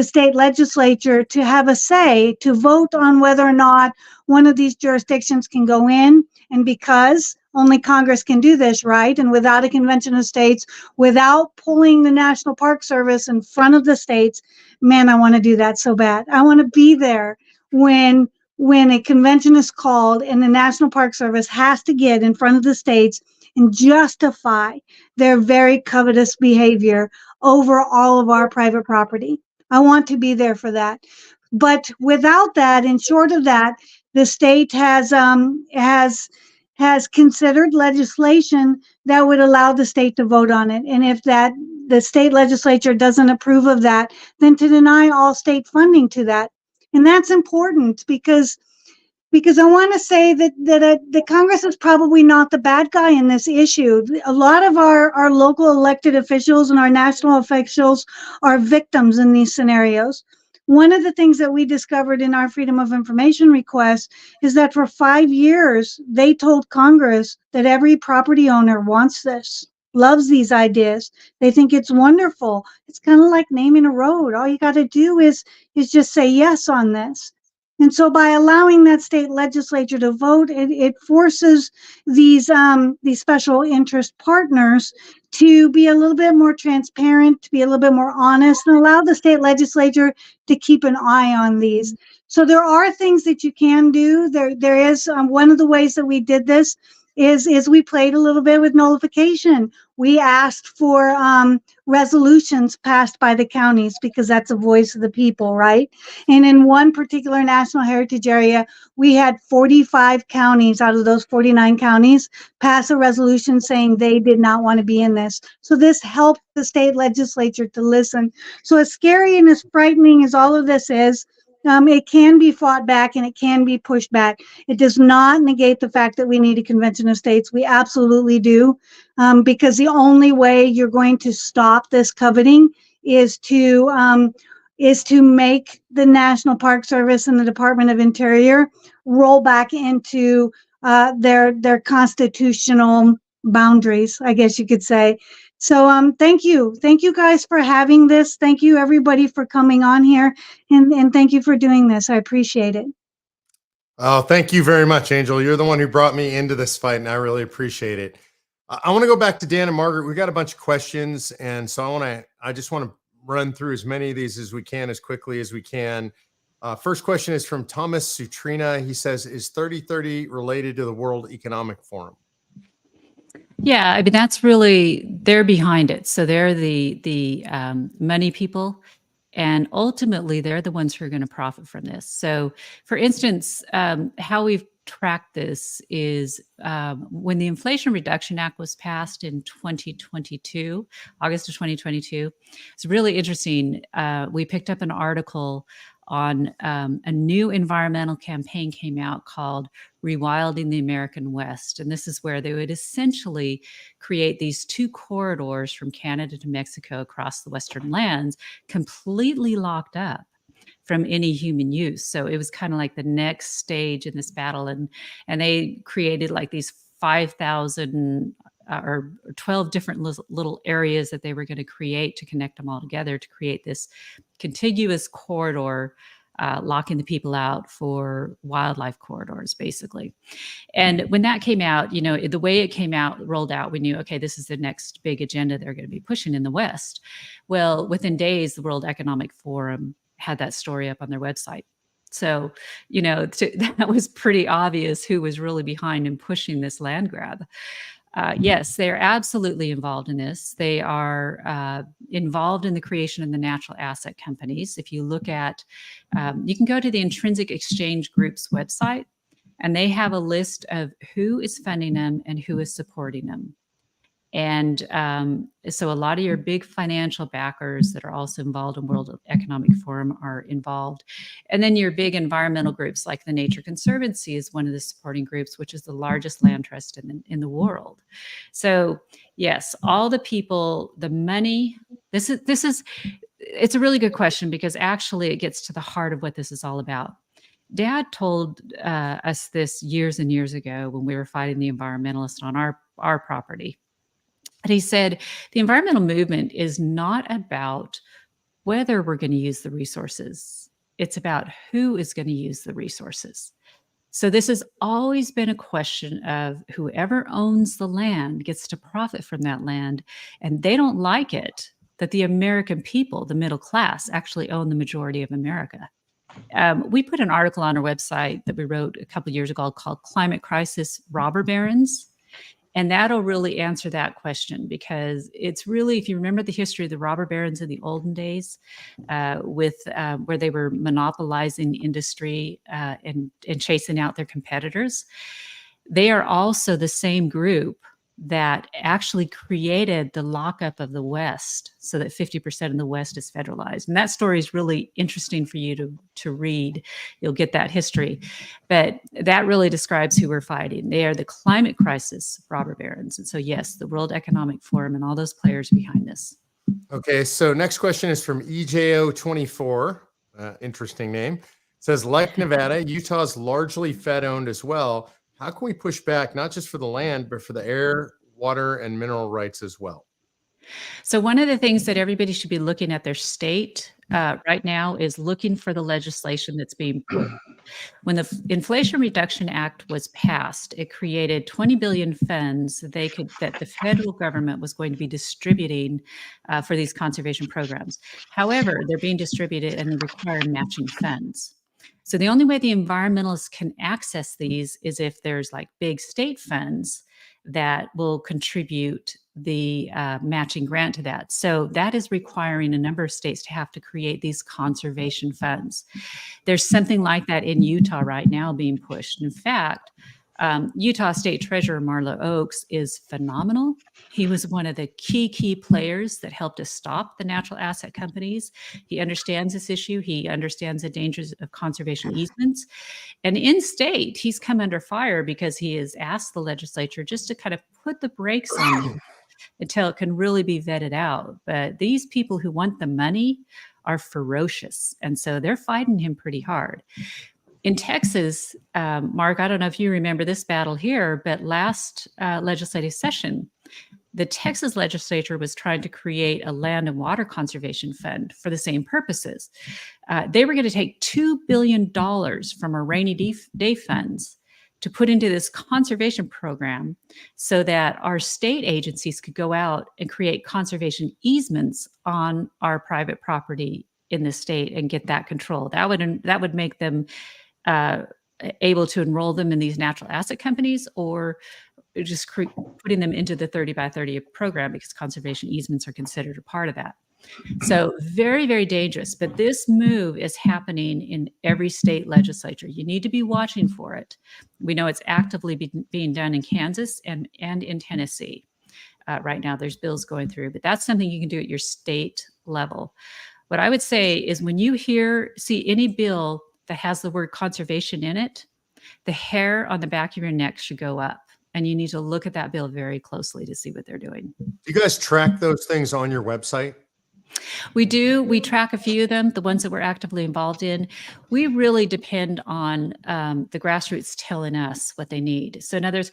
state legislature to have a say to vote on whether or not one of these jurisdictions can go in. And because only Congress can do this, right? And without a Convention of States, without pulling the National Park Service in front of the states, man, I want to do that so bad. I want to be there when a convention is called and the National Park Service has to get in front of the states and justify their very covetous behavior over all of our private property. I want to be there for that. But without that, and short of that, the state has considered legislation that would allow the state to vote on it. And if the state legislature doesn't approve of that, then to deny all state funding to that. And that's important because I want to say that the Congress is probably not the bad guy in this issue. A lot of our local elected officials and our national officials are victims in these scenarios. One of the things that we discovered in our Freedom of Information request is that for 5 years, they told Congress that every property owner wants this, loves these ideas. They think it's wonderful. It's kind of like naming a road. All you got to do is just say yes on this. And so by allowing that state legislature to vote, it forces these special interest partners to be a little bit more transparent, to be a little bit more honest, and allow the state legislature to keep an eye on these. So there are things that you can do. There is one of the ways that we did this is we played a little bit with nullification. We asked for resolutions passed by the counties because that's a voice of the people, right? And in one particular National Heritage Area, we had 45 counties out of those 49 counties pass a resolution saying they did not want to be in this. So this helped the state legislature to listen. So as scary and as frightening as all of this is, it can be fought back and it can be pushed back. It does not negate the fact that we need a Convention of States. We absolutely do, because the only way you're going to stop this coveting is to make the National Park Service and the Department of Interior roll back into their constitutional boundaries, I guess you could say. So thank you guys for having this. Thank you everybody for coming on here, and thank you for doing this. I appreciate it. Oh, thank you very much, Angel. You're the one who brought me into this fight, and I really appreciate it. I want to go back to Dan and Margaret. We got a bunch of questions, and so I just want to run through as many of these as we can, as quickly as we can. First question is from Thomas Sutrina. He says, "Is 3030 related to the World Economic Forum?" Yeah, I mean, that's really, they're behind it. So they're the money people, and ultimately they're the ones who are going to profit from this. So for instance, how we've track this is when the Inflation Reduction Act was passed in 2022, August of 2022. It's really interesting. We picked up an article on a new environmental campaign came out called Rewilding the American West. And this is where they would essentially create these 2 corridors from Canada to Mexico across the Western lands, completely locked up from any human use. So it was kind of like the next stage in this battle. And they created like these 5,000 or 12 different little areas that they were going to create to connect them all together to create this contiguous corridor, locking the people out for wildlife corridors, basically. And when that came out, the way it came out, rolled out, we knew, okay, this is the next big agenda they're going to be pushing in the West. Well, within days, the World Economic Forum had that story up on their website. So, that was pretty obvious who was really behind and pushing this land grab. Yes, they are absolutely involved in this. They are involved in the creation of the natural asset companies. If you look at, you can go to the Intrinsic Exchange Group's website, and they have a list of who is funding them and who is supporting them. And so a lot of your big financial backers that are also involved in World Economic Forum are involved. And then your big environmental groups like the Nature Conservancy is one of the supporting groups, which is the largest land trust in the world. So yes, all the people, the money, it's a really good question because actually it gets to the heart of what this is all about. Dad told us this years and years ago when we were fighting the environmentalists on our property. And he said, the environmental movement is not about whether we're going to use the resources. It's about who is going to use the resources. So this has always been a question of whoever owns the land gets to profit from that land. And they don't like it that the American people, the middle class, actually own the majority of America. We put an article on our website that we wrote a couple of years ago called Climate Crisis Robber Barons. And that'll really answer that question because it's really, if you remember the history of the robber barons in the olden days, where they were monopolizing industry and chasing out their competitors, they are also the same group that actually created the lockup of the West so that 50% of the West is federalized. And that story is really interesting for you to read. You'll get that history. But that really describes who we're fighting. They are the climate crisis robber barons. And so, yes, the World Economic Forum and all those players behind this. Okay, so next question is from EJO24. Interesting name. It says, like Nevada, Utah is largely Fed-owned as well. How can we push back, not just for the land, but for the air, water, and mineral rights as well? So one of the things that everybody should be looking at their state right now is looking for the legislation that's being put. When the Inflation Reduction Act was passed, it created 20 billion funds that the federal government was going to be distributing for these conservation programs. However, they're being distributed and they require matching funds. So the only way the environmentalists can access these is if there's like big state funds that will contribute the matching grant to that. So that is requiring a number of states to have to create these conservation funds. There's something like that in Utah right now being pushed. In fact, Utah State Treasurer Marlo Oaks is phenomenal. He was one of the key players that helped us stop the natural asset companies. He understands this issue. He understands the dangers of conservation easements. And in state, he's come under fire because he has asked the legislature just to kind of put the brakes on it until it can really be vetted out. But these people who want the money are ferocious. And so they're fighting him pretty hard. In Texas, Mark, I don't know if you remember this battle here, but last legislative session, the Texas legislature was trying to create a land and water conservation fund for the same purposes. They were going to take $2 billion from our rainy day funds to put into this conservation program so that our state agencies could go out and create conservation easements on our private property in the state and get that control. That would make them able to enroll them in these natural asset companies or just putting them into the 30 by 30 program because conservation easements are considered a part of that. So very, very dangerous. But this move is happening in every state legislature. You need to be watching for it. We know it's actively being done in Kansas and in Tennessee. Right now, there's bills going through, but that's something you can do at your state level. What I would say is when you see any bill that has the word conservation in it, the hair on the back of your neck should go up. And you need to look at that bill very closely to see what they're doing. Do you guys track those things on your website? We do. We track a few of them, the ones that we're actively involved in. We really depend on the grassroots telling us what they need. So in other words,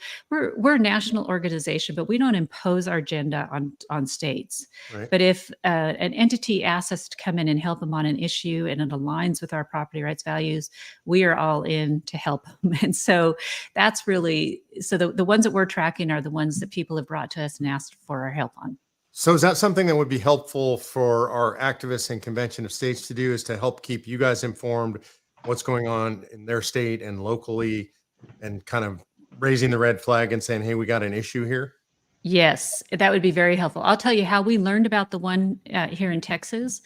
we're a national organization, but we don't impose our agenda on states. Right. But if an entity asks us to come in and help them on an issue and it aligns with our property rights values, we are all in to help them. And so that's really, so the ones that we're tracking are the ones that people have brought to us and asked for our help on. So is that something that would be helpful for our activists and convention of states to do, is to help keep you guys informed what's going on in their state and locally, and kind of raising the red flag and saying, hey, we got an issue here? Yes, that would be very helpful. I'll tell you how we learned about the one here in Texas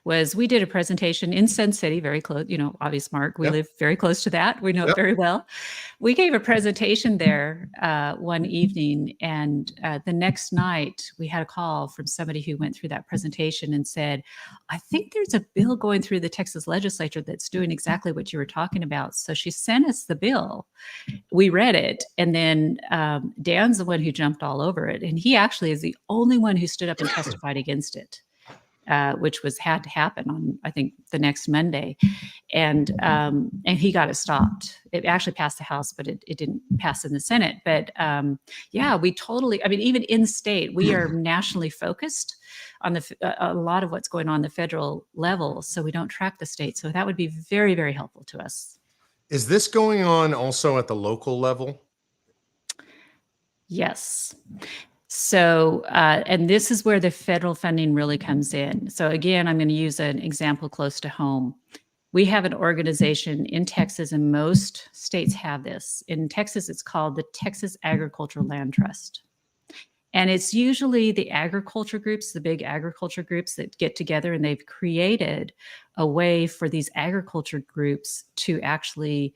was we did a presentation in Sun City, very close, obvious Mark, we live very close to that. We know it very well. We gave a presentation there one evening, and the next night we had a call from somebody who went through that presentation and said, I think there's a bill going through the Texas legislature that's doing exactly what you were talking about. So she sent us the bill. We read it, and then Dan's the one who jumped all over it. And he actually is the only one who stood up and testified against it. Which had to happen on, I think, the next Monday, and he got it stopped. It actually passed the House, but it didn't pass in the Senate. But we totally. I mean, even in state, we are nationally focused on a lot of what's going on the federal level, so we don't track the state. So that would be very, very helpful to us. Is this going on also at the local level? Yes. So, and this is where the federal funding really comes in. So again, I'm going to use an example close to home. We have an organization in Texas, and most states have this. In Texas, it's called the Texas Agricultural Land Trust. And it's usually the agriculture groups, the big agriculture groups that get together, and they've created a way for these agriculture groups to actually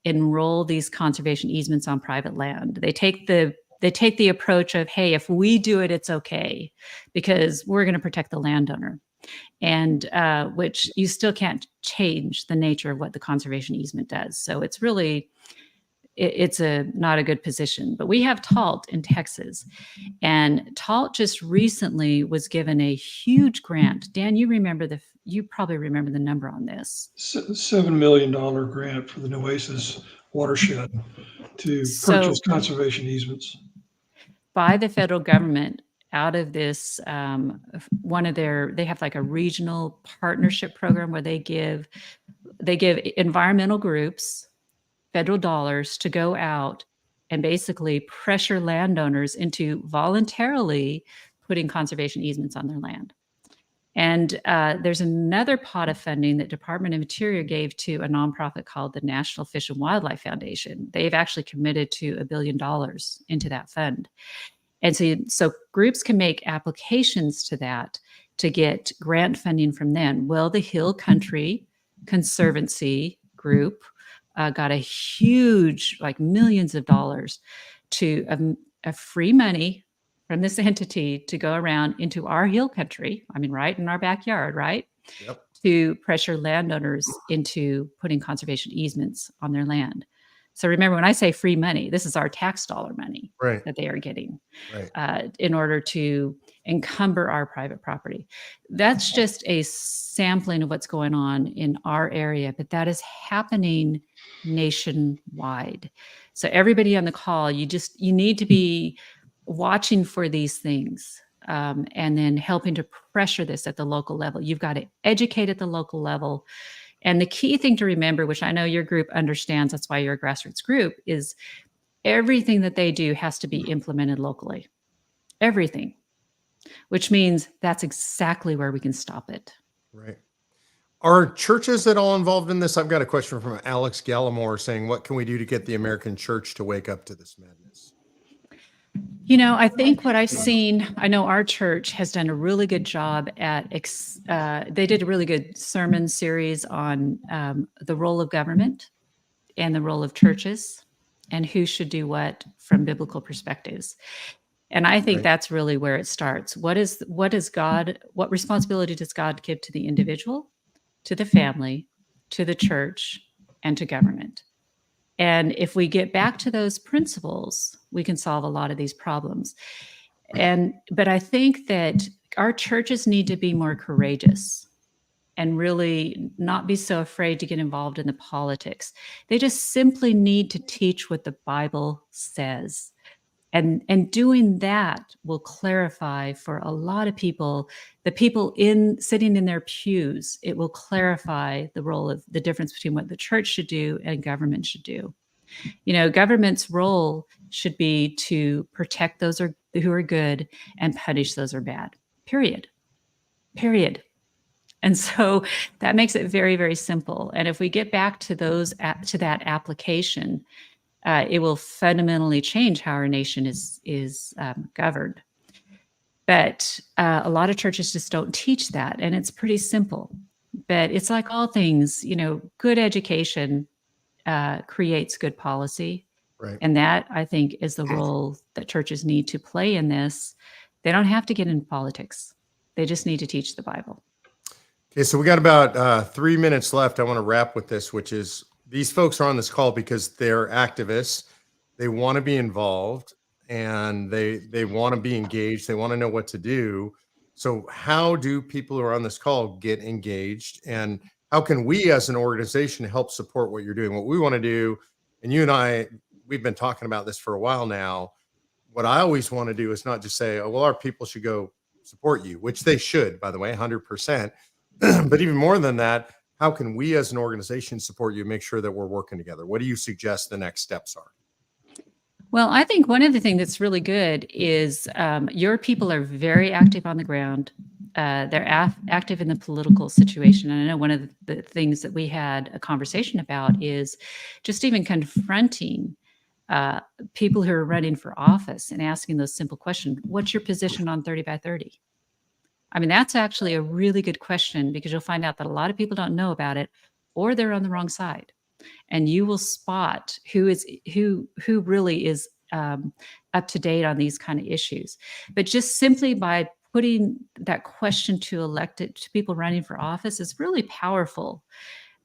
enroll these conservation easements on private land. They take the approach of, hey, if we do it, it's okay, because we're going to protect the landowner, and which you still can't change the nature of what the conservation easement does. So it's really, it's not a good position. But we have TALT in Texas, and TALT just recently was given a huge grant. Dan, you probably remember the number on this. $7 million grant for the Nueces watershed to purchase conservation easements by the federal government out of this, they have like a regional partnership program where they give environmental groups federal dollars to go out and basically pressure landowners into voluntarily putting conservation easements on their land. And there's another pot of funding that Department of Interior gave to a nonprofit called the National Fish and Wildlife Foundation. They've actually committed to $1 billion into that fund. And so groups can make applications to that to get grant funding from them. Well, the Hill Country Conservancy group got a huge, like millions of dollars to free money from this entity to go around into our hill country. I mean, right in our backyard, right? Yep. To pressure landowners into putting conservation easements on their land. So remember, when I say free money, this is our tax dollar money that they are getting in order to encumber our private property. That's just a sampling of what's going on in our area, but that is happening nationwide. So everybody on the call, you need to be watching for these things, and then helping to pressure this at the local level. You've got to educate at the local level. And the key thing to remember, which I know your group understands, that's why you're a grassroots group, is everything that they do has to be implemented locally. Everything. Which means that's exactly where we can stop it. Right. Are churches at all involved in this? I've got a question from Alex Gallimore saying, what can we do to get the American church to wake up to this madness? I think what I've seen, I know our church has done a really good job at, they did a really good sermon series on the role of government and the role of churches and who should do what from biblical perspectives. And I think Right. that's really where it starts. What responsibility does God give to the individual, to the family, to the church, and to government? And if we get back to those principles, we can solve a lot of these problems. But I think that our churches need to be more courageous and really not be so afraid to get involved in the politics. They just simply need to teach what the Bible says. And doing that will clarify for a lot of people, the people sitting in their pews, it will clarify the role of the difference between what the church should do and government should do. Government's role should be to protect those who are good and punish those who are bad. Period. And so that makes it very, very simple. And if we get back to that application, it will fundamentally change how our nation is governed. But a lot of churches just don't teach that, and it's pretty simple. But it's like all things, good education creates good policy. Right. And that, I think, is the role that churches need to play in this. They don't have to get into politics. They just need to teach the Bible. Okay, so we got about 3 minutes left. I want to wrap with this, which is these folks are on this call because they're activists. They want to be involved and they want to be engaged. They want to know what to do. So how do people who are on this call get engaged? And how can we as an organization help support what you're doing? What we want to do, and you and I, we've been talking about this for a while now. What I always want to do is not just say, oh, well, our people should go support you, which they should, by the way, 100%. But even more than that, how can we as an organization support you, make sure that we're working together? What do you suggest the next steps are? Well, I think one of the things that's really good is your people are very active on the ground. They're active in the political situation. And I know one of the things that we had a conversation about is just even confronting people who are running for office and asking those simple questions. What's your position on 30 by 30? I mean, that's actually a really good question because you'll find out that a lot of people don't know about it or they're on the wrong side. And you will spot who really is up to date on these kind of issues. But just simply by putting that question to people running for office is really powerful.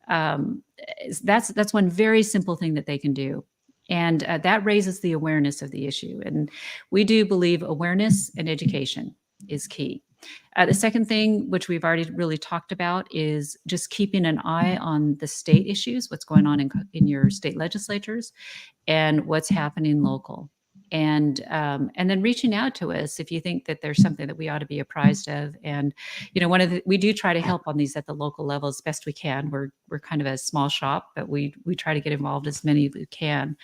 That's one very simple thing that they can do. And that raises the awareness of the issue. And we do believe awareness and education is key. The second thing, which we've already really talked about, is just keeping an eye on the state issues, what's going on in your state legislatures and what's happening local. And then reaching out to us if you think that there's something that we ought to be apprised of. And, we do try to help on these at the local level as best we can. We're kind of a small shop, but we try to get involved as many as we can.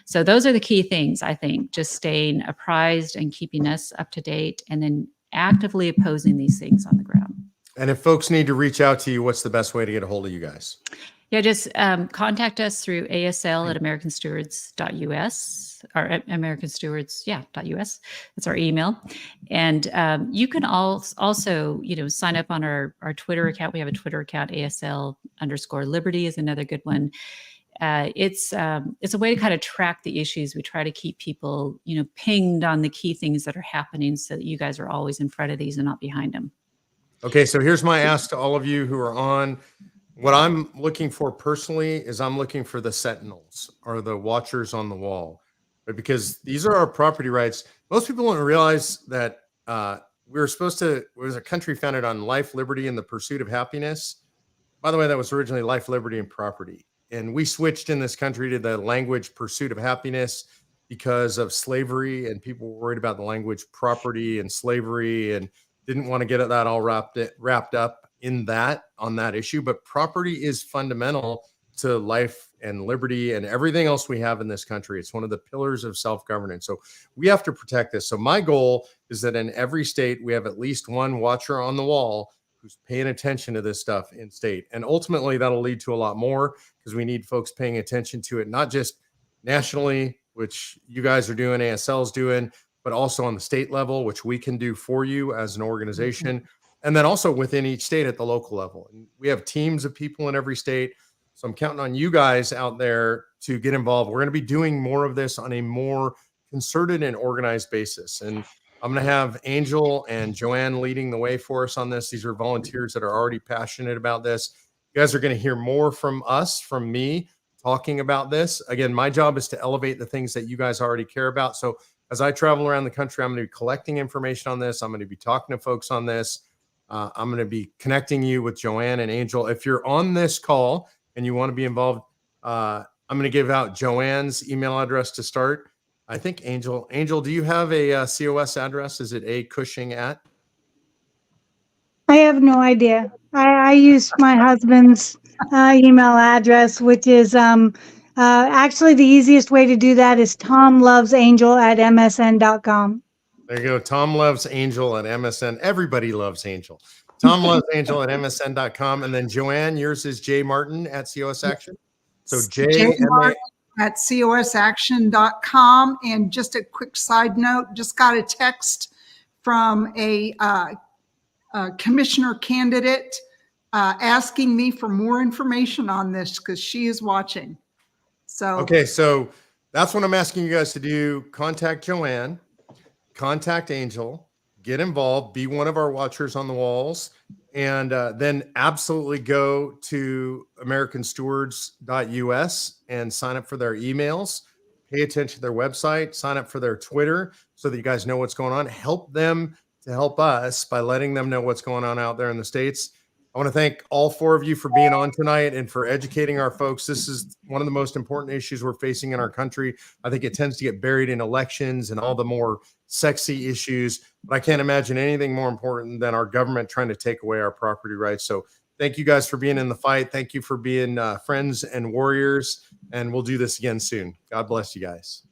So those are the key things, I think, just staying apprised and keeping us up to date, and then actively opposing these things on the ground. And if folks need to reach out to you, what's the best way to get a hold of you guys? Yeah, just contact us through ASL at americanstewards.us or at americanstewards.us. That's our email. And you can also, sign up on our Twitter account. We have a Twitter account, ASL_Liberty is another good one. It's a way to kind of track the issues. We try to keep people, pinged on the key things that are happening so that you guys are always in front of these and not behind them. Okay, so here's my ask to all of you who are on. What I'm looking for personally is I'm looking for the sentinels or the watchers on the wall, but because these are our property rights. Most people don't realize that we're a country founded on life, liberty, and the pursuit of happiness. By the way, that was originally life, liberty, and property. And we switched in this country to the language pursuit of happiness because of slavery, and people were worried about the language property and slavery and didn't want to get that all wrapped up in on that issue. But property is fundamental to life and liberty and everything else we have in this country. It's one of the pillars of self-governance. So we have to protect this. So my goal is that in every state, we have at least one watcher on the wall who's paying attention to this stuff in state. And ultimately that'll lead to a lot more because we need folks paying attention to it, not just nationally, which you guys are doing, ASL is doing, but also on the state level, which we can do for you as an organization. And then also within each state at the local level. And we have teams of people in every state. So I'm counting on you guys out there to get involved. We're going to be doing more of this on a more concerted and organized basis. And I'm going to have Angel and Joanne leading the way for us on this. These are volunteers that are already passionate about this. You guys are going to hear more from us, from me, talking about this. Again, my job is to elevate the things that you guys already care about. So as I travel around the country, I'm going to be collecting information on this. I'm going to be talking to folks on this. I'm going to be connecting you with Joanne and Angel. If you're on this call and you want to be involved, I'm going to give out Joanne's email address to start. I think Angel, do you have a COS address? Is it a Cushing at? I have no idea. I use my husband's email address, which is actually the easiest way to do that is tomlovesangel@msn.com. There you go. Tom loves Angel at MSN. Everybody loves Angel. Tom loves Angel at MSN.com. And then Joanne, yours is J Martin at COS Action. So J Martin at cosaction.com. And just a quick side note, just got a text from a commissioner candidate asking me for more information on this because she is watching. So okay, so that's what I'm asking you guys to do. Contact Joanne, contact Angel, get involved, be one of our watchers on the walls, and then absolutely go to americanstewards.us and sign up for their emails, pay attention to their website, sign up for their Twitter so that you guys know what's going on. Help them to help us by letting them know what's going on out there in the States. I want to thank all four of you for being on tonight and for educating our folks. This is one of the most important issues we're facing in our country. I think it tends to get buried in elections and all the more sexy issues, but I can't imagine anything more important than our government trying to take away our property rights. So thank you guys for being in the fight. Thank you for being friends and warriors, and we'll do this again soon. God bless you guys.